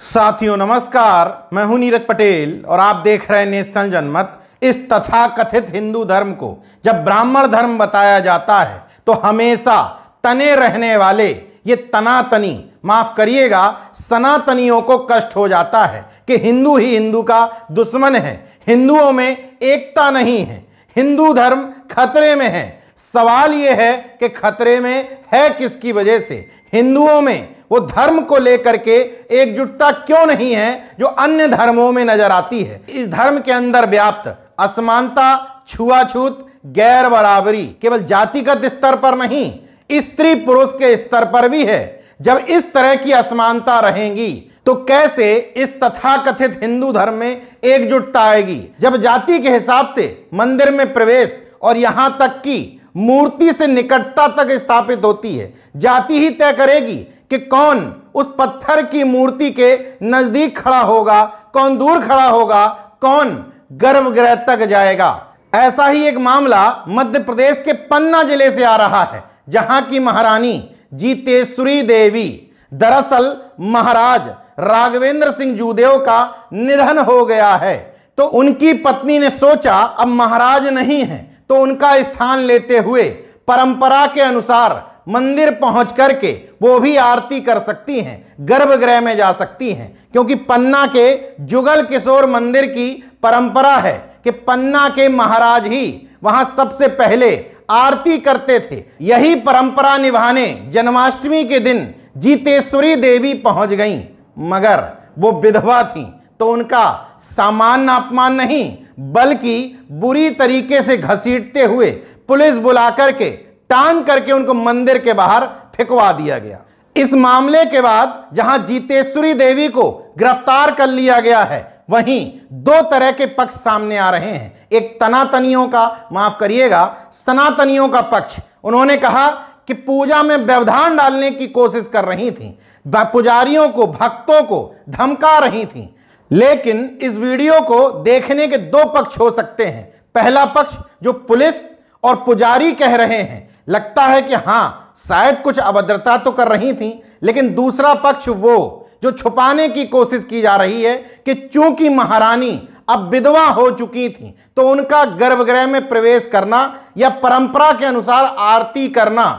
साथियों नमस्कार, मैं हूं नीरज पटेल और आप देख रहे हैं नेशन जनमत। इस तथाकथित हिंदू धर्म को जब ब्राह्मण धर्म बताया जाता है तो हमेशा तने रहने वाले ये तनातनी, माफ करिएगा, सनातनियों को कष्ट हो जाता है कि हिंदू ही हिंदू का दुश्मन है, हिंदुओं में एकता नहीं है, हिंदू धर्म खतरे में है। सवाल यह है कि खतरे में है किसकी वजह से? हिंदुओं में वो धर्म को लेकर के एकजुटता क्यों नहीं है जो अन्य धर्मों में नजर आती है? इस धर्म के अंदर व्याप्त असमानता, छुआछूत, गैर बराबरी केवल जातिगत स्तर पर नहीं, स्त्री पुरुष के स्तर पर भी है। जब इस तरह की असमानता रहेंगी तो कैसे इस तथाकथित हिंदू धर्म में एकजुटता आएगी? जब जाति के हिसाब से मंदिर में प्रवेश और यहां तक कि मूर्ति से निकटता तक स्थापित होती है, जाति ही तय करेगी कि कौन उस पत्थर की मूर्ति के नजदीक खड़ा होगा, कौन दूर खड़ा होगा, कौन गर्भगृह तक जाएगा। ऐसा ही एक मामला मध्य प्रदेश के पन्ना जिले से आ रहा है, जहां की महारानी जीतेश्वरी देवी, दरअसल महाराज राघवेंद्र सिंह जूदेव का निधन हो गया है, तो उनकी पत्नी ने सोचा अब महाराज नहीं है तो उनका स्थान लेते हुए परंपरा के अनुसार मंदिर पहुंच करके वो भी आरती कर सकती हैं, गर्भगृह में जा सकती हैं, क्योंकि पन्ना के जुगल किशोर मंदिर की परंपरा है कि पन्ना के महाराज ही वहां सबसे पहले आरती करते थे। यही परंपरा निभाने जन्माष्टमी के दिन जीतेश्वरी देवी पहुंच गईं, मगर वो विधवा थीं तो उनका सामान्य अपमान नहीं बल्कि बुरी तरीके से घसीटते हुए पुलिस बुला करके टांग करके उनको मंदिर के बाहर फेंकवा दिया गया। इस मामले के बाद जहां जीतेश्वरी देवी को गिरफ्तार कर लिया गया है, वहीं दो तरह के पक्ष सामने आ रहे हैं। एक तनातनियों का, माफ करिएगा, सनातनियों का पक्ष। उन्होंने कहा कि पूजा में व्यवधान डालने की कोशिश कर रही थी, पुजारियों को, भक्तों को धमका रही थी। लेकिन इस वीडियो को देखने के दो पक्ष हो सकते हैं। पहला पक्ष जो पुलिस और पुजारी कह रहे हैं, लगता है कि हां शायद कुछ अभद्रता तो कर रही थी, लेकिन दूसरा पक्ष वो जो छुपाने की कोशिश की जा रही है कि चूंकि महारानी अब विधवा हो चुकी थी तो उनका गर्भगृह में प्रवेश करना या परंपरा के अनुसार आरती करना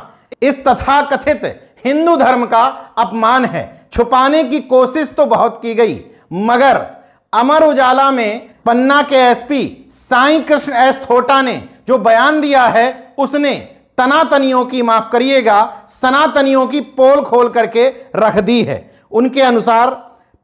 इस तथाकथित हिंदू धर्म का अपमान है। छुपाने की कोशिश तो बहुत की गई, मगर अमर उजाला में पन्ना के एसपी साईं कृष्ण एस थोटा ने जो बयान दिया है, उसने तनातनियों की, माफ करिएगा, सनातनियों की पोल खोल करके रख दी है। उनके अनुसार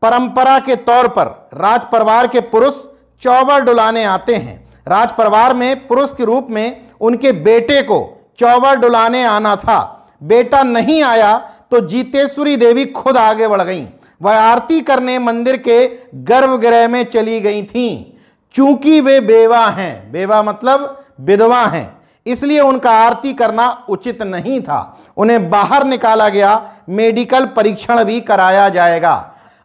परंपरा के तौर पर राज परिवार के पुरुष चौबर डुलाने आते हैं। राज परिवार में पुरुष के रूप में उनके बेटे को चौबर डुलाने आना था। बेटा नहीं आया तो जीतेश्वरी देवी खुद आगे बढ़ गईं। वह आरती करने मंदिर के गर्भगृह में चली गई थीं। चूंकि वे बेवा हैं, बेवा मतलब विधवा हैं, इसलिए उनका आरती करना उचित नहीं था। उन्हें बाहर निकाला गया, मेडिकल परीक्षण भी कराया जाएगा।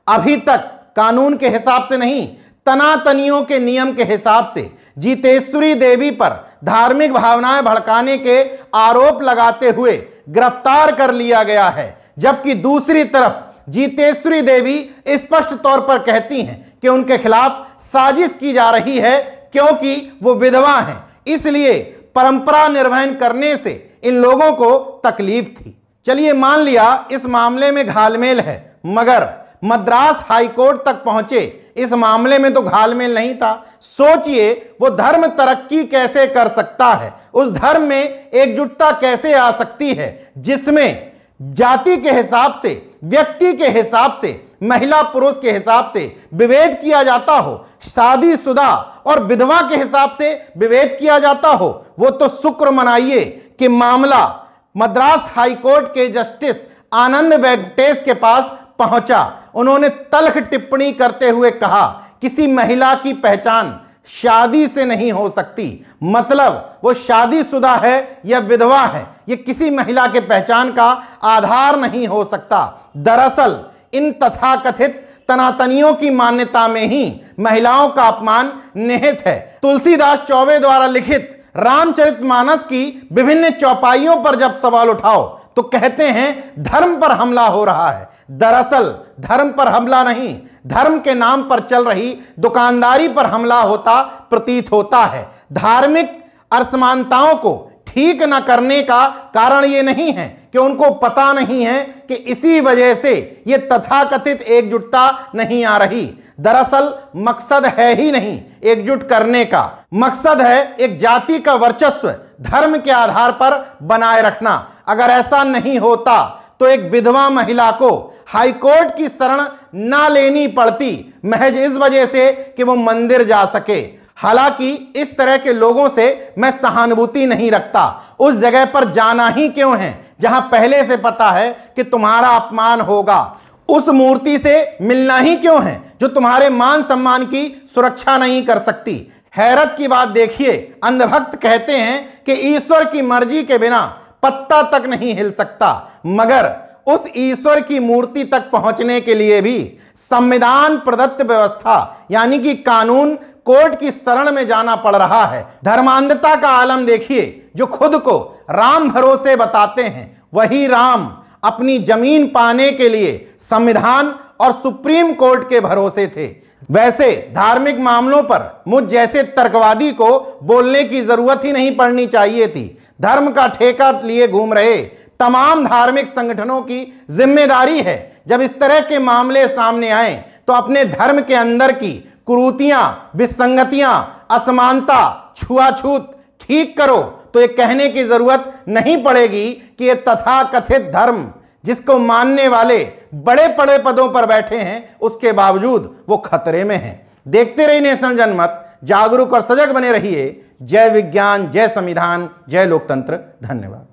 अभी तक कानून के हिसाब से नहीं, तनातनियों के नियम के हिसाब से जीतेश्वरी देवी पर धार्मिक भावनाएं भड़काने के आरोप लगाते हुए गिरफ्तार कर लिया गया है। जबकि दूसरी तरफ जीतेश्वरी देवी स्पष्ट तौर पर कहती हैं कि उनके खिलाफ साजिश की जा रही है, क्योंकि वो विधवा हैं, इसलिए परंपरा निर्वहन करने से इन लोगों को तकलीफ थी। चलिए मान लिया इस मामले में घालमेल है, मगर मद्रास हाईकोर्ट तक पहुंचे इस मामले में तो घालमेल नहीं था। सोचिए वो धर्म तरक्की कैसे कर सकता है, उस धर्म में एकजुटता कैसे आ सकती है जिसमें जाति के हिसाब से, व्यक्ति के हिसाब से, महिला पुरुष के हिसाब से विभेद किया जाता हो, शादीशुदा और विधवा के हिसाब से विभेद किया जाता हो। वो तो शुक्र मनाइए कि मामला मद्रास हाईकोर्ट के जस्टिस आनंद वेंकटेश के पास पहुंचा। उन्होंने तल्ख टिप्पणी करते हुए कहा किसी महिला की पहचान शादी से नहीं हो सकती, मतलब वो शादीशुदा है या विधवा है, ये किसी महिला के पहचान का आधार नहीं हो सकता। दरअसल इन तथाकथित तनातनियों की मान्यता में ही महिलाओं का अपमान निहित है। तुलसीदास चौबे द्वारा लिखित रामचरितमानस की विभिन्न चौपाइयों पर जब सवाल उठाओ तो कहते हैं धर्म पर हमला हो रहा है। दरअसल धर्म पर हमला नहीं, धर्म के नाम पर चल रही दुकानदारी पर हमला होता प्रतीत होता है। धार्मिक असमानताओं को ठीक न करने का कारण यह नहीं है कि उनको पता नहीं है कि इसी वजह से यह तथाकथित एकजुटता नहीं आ रही। दरअसल मकसद है ही नहीं एकजुट करने का, मकसद है एक जाति का वर्चस्व धर्म के आधार पर बनाए रखना। अगर ऐसा नहीं होता तो एक विधवा महिला को हाईकोर्ट की शरण ना लेनी पड़ती महज इस वजह से कि वो मंदिर जा सके। हालांकि इस तरह के लोगों से मैं सहानुभूति नहीं रखता। उस जगह पर जाना ही क्यों है जहां पहले से पता है कि तुम्हारा अपमान होगा। उस मूर्ति से मिलना ही क्यों है जो तुम्हारे मान सम्मान की सुरक्षा नहीं कर सकती। हैरत की बात देखिए, अंधभक्त कहते हैं कि ईश्वर की मर्जी के बिना पत्ता तक नहीं हिल सकता, मगर उस ईश्वर की मूर्ति तक पहुंचने के लिए भी संविधान प्रदत्त व्यवस्था यानी कि कानून कोर्ट की शरण में जाना पड़ रहा है। धर्मांधता का आलम देखिए, जो खुद को राम भरोसे बताते हैं वही राम अपनी जमीन पाने के लिए संविधान और सुप्रीम कोर्ट के भरोसे थे। वैसे धार्मिक मामलों पर मुझ जैसे तर्कवादी को बोलने की जरूरत ही नहीं पड़नी चाहिए थी। धर्म का ठेका लिए घूम रहे तमाम धार्मिक संगठनों की जिम्मेदारी है जब इस तरह के मामले सामने आए तो अपने धर्म के अंदर की कुरीतियां, विसंगतियां, असमानता, छुआछूत ठीक करो। तो ये कहने की जरूरत नहीं पड़ेगी कि ये तथाकथित धर्म जिसको मानने वाले बड़े बड़े पदों पर बैठे हैं उसके बावजूद वो खतरे में हैं। देखते रहिए नेशन जनमत, जागरूक और सजग बने रहिए। जय विज्ञान, जय संविधान, जय लोकतंत्र। धन्यवाद।